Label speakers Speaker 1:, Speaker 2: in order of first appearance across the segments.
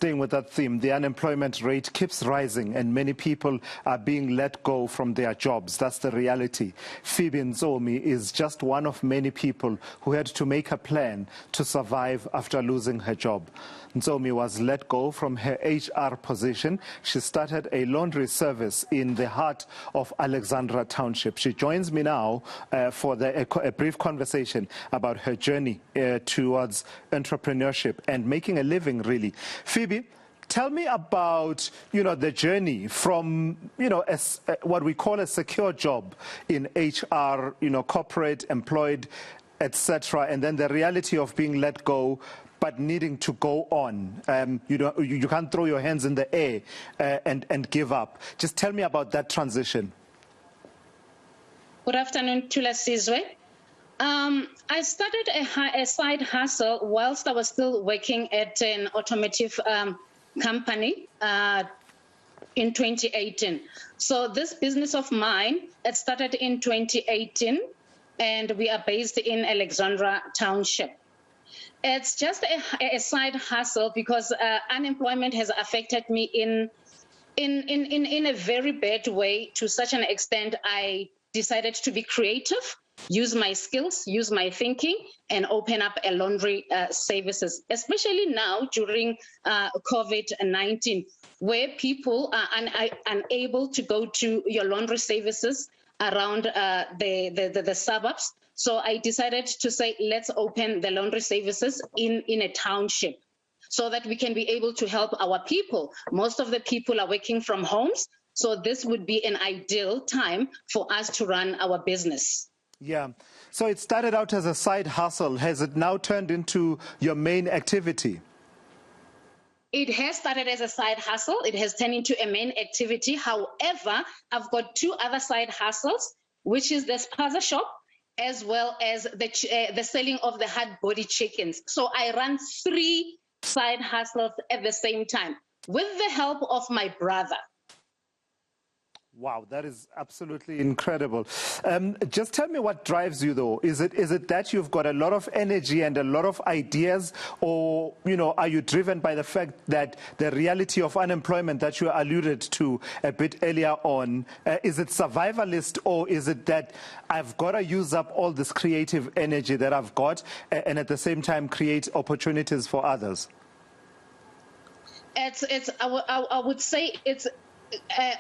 Speaker 1: staying with that theme, the unemployment rate keeps rising and many people are being let go from their jobs. That's the reality. Phoebe Ntsomi is just one of many people who had to make a plan to survive after losing her job. Ntsomi was let go from her HR position. She started a laundry service in the heart of Alexandra Township. She joins me now for a brief conversation about her journey towards entrepreneurship and making a living, really. Phoebe, tell me about, the journey from, what we call a secure job in HR, corporate, employed, etc., and then the reality of being let go but needing to go on. You can't throw your hands in the air and give up. Just tell me about that transition.
Speaker 2: Good afternoon, Thulasizwe. I started a side hustle whilst I was still working at an automotive company in 2018. So this business of mine, it started in 2018, and we are based in Alexandra Township. It's just a side hustle because unemployment has affected me in a very bad way, to such an extent I decided to be creative, use my skills, use my thinking, and open up a laundry services, especially now during COVID-19, where people are unable to go to your laundry services around the suburbs. So I decided to say, let's open the laundry services in a township so that we can be able to help our people. Most of the people are working from homes, so this would be an ideal time for us to run our business.
Speaker 1: Yeah. So it started out as a side hustle. Has it now turned into your main activity?
Speaker 2: It has started as a side hustle. It has turned into a main activity. However, I've got two other side hustles, which is the spaza shop, as well as the selling of the hard body chickens. So I run three side hustles at the same time with the help of my brother.
Speaker 1: Wow, that is absolutely incredible. Just tell me what drives you, though. Is it that you've got a lot of energy and a lot of ideas, or are you driven by the fact that the reality of unemployment that you alluded to a bit earlier on, is it survivalist, or is it that I've got to use up all this creative energy that I've got and at the same time create opportunities for others?
Speaker 2: I would say it's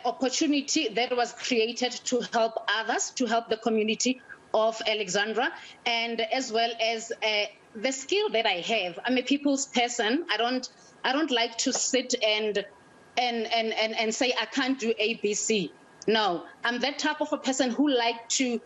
Speaker 2: opportunity that was created to help others, to help the community of Alexandra, and as well as the skill that I have. I'm a people's person. I don't like to sit and say I can't do ABC. No, I'm that type of a person who likes to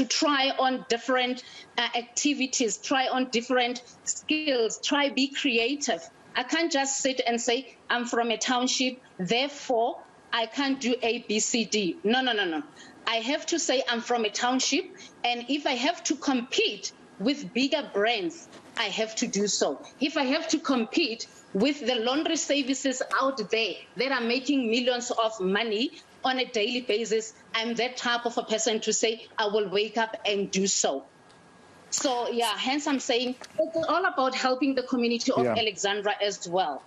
Speaker 2: try on different activities, try on different skills, be creative. I can't just sit and say, I'm from a township, therefore I can't do A, B, C, D. No. I have to say I'm from a township, and if I have to compete with bigger brands, I have to do so. If I have to compete with the laundry services out there that are making millions of money on a daily basis, I'm that type of a person to say, I will wake up and do so. So, yeah, hence I'm saying it's all about helping the community of Alexandra as well.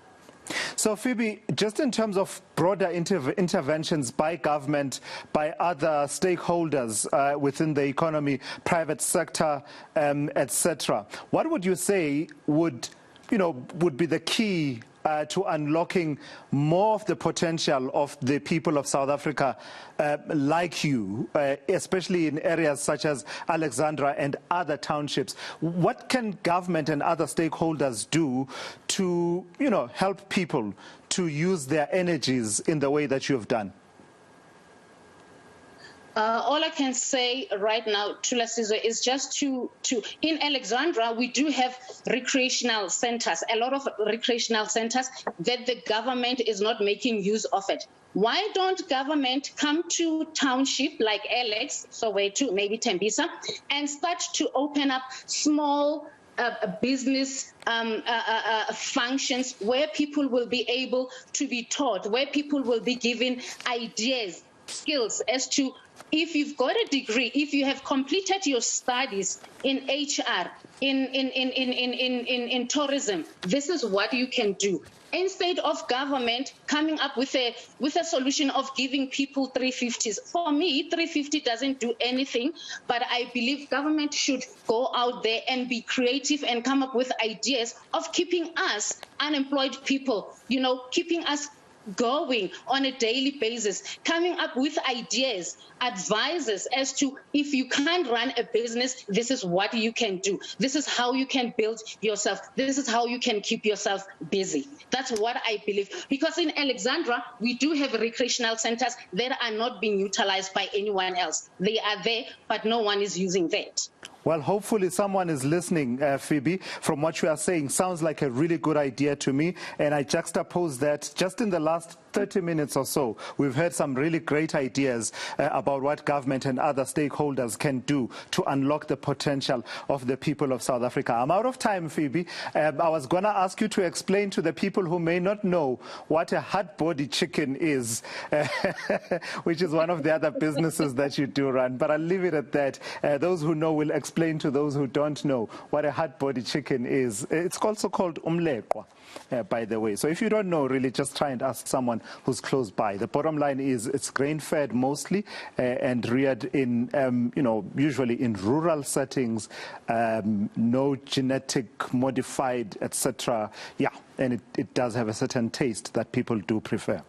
Speaker 1: So, Phoebe, just in terms of broader interventions by government, by other stakeholders within the economy, private sector, etc., what would you say would be the key to unlocking more of the potential of the people of South Africa like you, especially in areas such as Alexandra and other townships? What can government and other stakeholders do to, help people to use their energies in the way that you have done?
Speaker 2: All I can say right now, Thulasizwe, is just to in Alexandra, we do have recreational centers, a lot of recreational centers that the government is not making use of it. Why don't government come to township like Alex, Soweto, maybe Tembisa, and start to open up small business functions where people will be able to be taught, where people will be given ideas skills as to if you've got a degree, if you have completed your studies in HR, in tourism, this is what you can do. Instead of government coming up with a solution of giving people 350s. For me, 350 doesn't do anything, but I believe government should go out there and be creative and come up with ideas of keeping us unemployed people, keeping us going on a daily basis, coming up with ideas, advices as to if you can't run a business, this is what you can do. This is how you can build yourself. This is how you can keep yourself busy. That's what I believe. Because in Alexandra, we do have recreational centers that are not being utilized by anyone else. They are there, but no one is using that.
Speaker 1: Well, hopefully someone is listening, Phoebe. From what you are saying, sounds like a really good idea to me. And I juxtapose that just in the last 30 minutes or so, we've heard some really great ideas about what government and other stakeholders can do to unlock the potential of the people of South Africa. I'm out of time, Phoebe. I was going to ask you to explain to the people who may not know what a hard-body chicken is, which is one of the other businesses that you do run. But I'll leave it at that. Those who know will explain to those who don't know what a hard-body chicken is. It's also called umleqwa, by the way. So if you don't know, really just try and ask someone who's close by. The bottom line is it's grain-fed mostly and reared in, usually in rural settings, no genetic modified, etc. Yeah, and it does have a certain taste that people do prefer.